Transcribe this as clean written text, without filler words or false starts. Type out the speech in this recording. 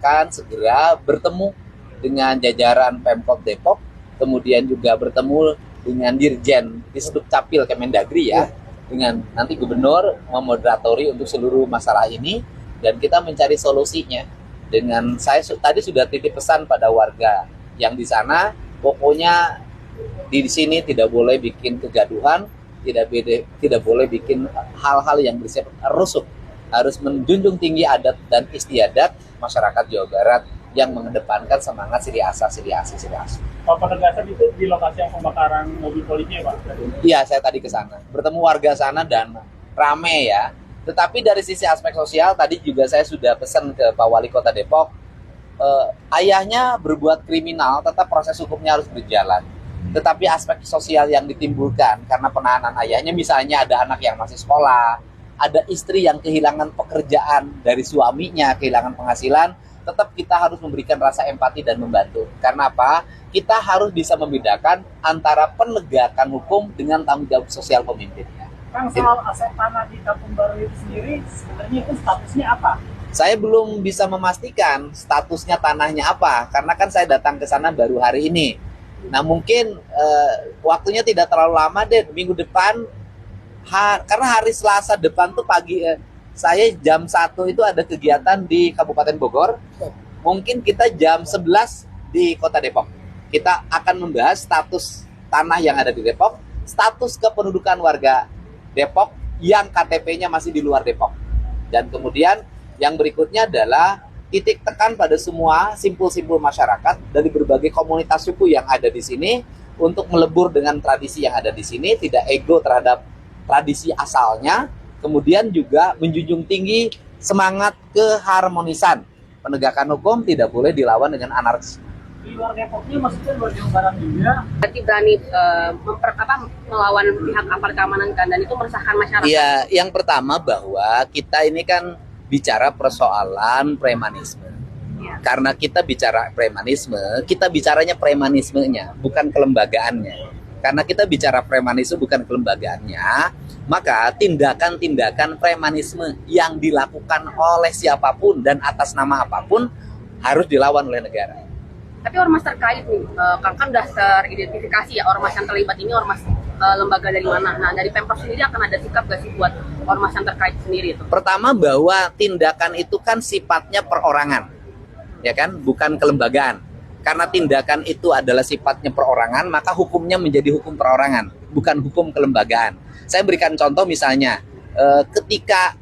akan segera bertemu dengan jajaran Pemkot Depok, kemudian juga bertemu dengan Dirjen Disdukcapil Kemendagri ya, dengan nanti gubernur memoderatori untuk seluruh masalah ini, dan kita mencari solusinya. Dengan saya tadi sudah titip pesan pada warga yang di sana, pokoknya di sini tidak boleh bikin kegaduhan, tidak boleh bikin hal-hal yang bersifat rusuh, harus menjunjung tinggi adat dan istiadat masyarakat Jawa Barat yang mengedepankan semangat Sri Asih. Kalau penegasan itu di lokasi yang pembakaran mobil polisi ya Pak? Iya, saya tadi ke sana, bertemu warga sana dan rame ya. Tetapi dari sisi aspek sosial, tadi juga saya sudah pesan ke Pak Wali Kota Depok, ayahnya berbuat kriminal, tetap proses hukumnya harus berjalan. Tetapi aspek sosial yang ditimbulkan karena penahanan ayahnya, misalnya ada anak yang masih sekolah, ada istri yang kehilangan pekerjaan dari suaminya, kehilangan penghasilan, tetap kita harus memberikan rasa empati dan membantu. Karena apa? Kita harus bisa membedakan antara penegakan hukum dengan tanggung jawab sosial pemimpinnya. Kang, soal aset tanah di Kampung Baru itu sendiri, sebenarnya itu statusnya apa? Saya belum bisa memastikan statusnya tanahnya apa, karena kan saya datang ke sana baru hari ini. Nah mungkin waktunya tidak terlalu lama deh, minggu depan, karena hari Selasa depan tuh pagi, saya jam 1 itu ada kegiatan di Kabupaten Bogor, mungkin kita jam 11 di Kota Depok. Kita akan membahas status tanah yang ada di Depok, status kependudukan warga Depok yang KTP-nya masih di luar Depok. Dan kemudian yang berikutnya adalah titik tekan pada semua simpul-simpul masyarakat dari berbagai komunitas suku yang ada di sini untuk melebur dengan tradisi yang ada di sini, tidak ego terhadap tradisi asalnya, kemudian juga menjunjung tinggi semangat keharmonisan. Penegakan hukum tidak boleh dilawan dengan anarkis. Di luar Depoknya maksudnya luar Jawa Barat juga. Berarti berani melawan pihak aparat keamanan kan, dan itu meresahkan masyarakat. Iya, yang pertama bahwa kita ini kan bicara persoalan premanisme. Ya. Karena kita bicara premanisme, kita bicaranya premanismenya, bukan kelembagaannya. Karena kita bicara premanisme bukan kelembagaannya, maka tindakan-tindakan premanisme yang dilakukan oleh siapapun dan atas nama apapun harus dilawan oleh negara. Tapi ormas terkait nih, Kang, kan sudah teridentifikasi ya ormas yang terlibat ini ormas lembaga dari mana. Nah dari Pemprov sendiri akan ada sikap gak sih buat ormas yang terkait sendiri itu? Pertama bahwa tindakan itu kan sifatnya perorangan, ya kan, bukan kelembagaan. Karena tindakan itu adalah sifatnya perorangan, maka hukumnya menjadi hukum perorangan, bukan hukum kelembagaan. Saya berikan contoh misalnya, ketika